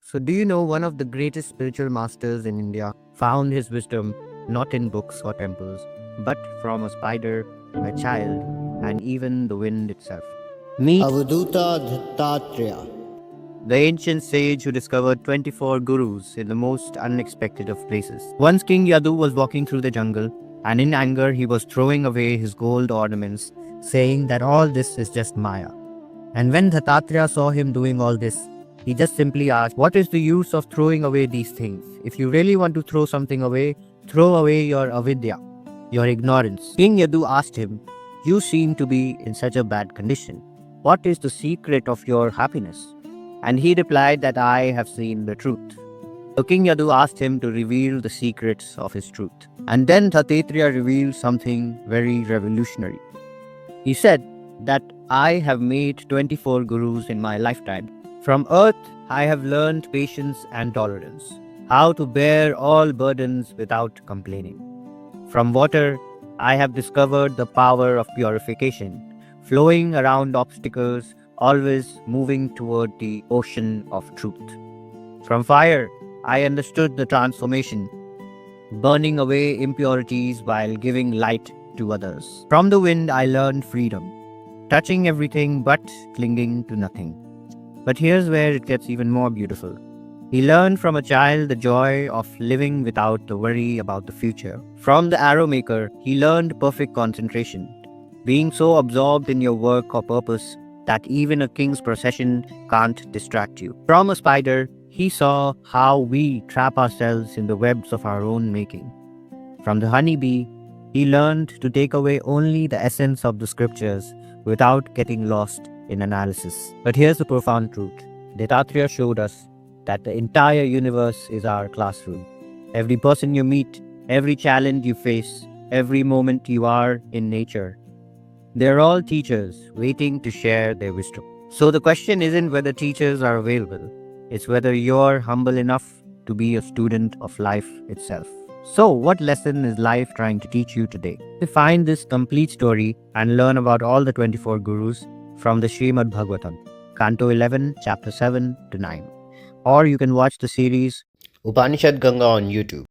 So, do you know one of the greatest spiritual masters in India found his wisdom not in books or temples, but from a spider, a child, and even the wind itself? Meet Avadhuta Dattatreya. the ancient sage who discovered 24 gurus in the most unexpected of places. Once King Yadu was walking through the jungle, and in anger he was throwing away his gold ornaments, saying that all this is just Maya. And when Dattatreya saw him doing all this, he just simply asked, "What is the use of throwing away these things? If you really want to throw something away, throw away your avidya, your ignorance." King Yadu asked him, "You seem to be in such a bad condition. What is the secret of your happiness?" And he replied that I have seen the truth. So King Yadu asked him to reveal the secrets of his truth. And then Dattatreya revealed something very revolutionary. He said that I have made 24 gurus in my lifetime. From earth, I have learned patience and tolerance, how to bear all burdens without complaining. From water, I have discovered the power of purification, flowing around obstacles, always moving toward the ocean of truth. From fire, I understood the transformation, burning away impurities while giving light to others. From the wind, I learned freedom, touching everything but clinging to nothing. But here's where it gets even more beautiful. He learned from a child the joy of living without the worry about the future. From the arrow maker, he learned perfect concentration, being so absorbed in your work or purpose that even a king's procession can't distract you. From a spider, he saw how we trap ourselves in the webs of our own making. From the honeybee, he learned to take away only the essence of the scriptures without getting lost in analysis. But here's the profound truth. Dattatreya showed us that the entire universe is our classroom. Every person you meet, every challenge you face, every moment you are in nature, they're all teachers waiting to share their wisdom. So the question isn't whether teachers are available, it's whether you're humble enough to be a student of life itself. So, what lesson is life trying to teach you today? To find this complete story and learn about all the 24 gurus from the Srimad Bhagavatam, Canto 11, Chapter 7 to 9. Or you can watch the series Upanishad Ganga on YouTube.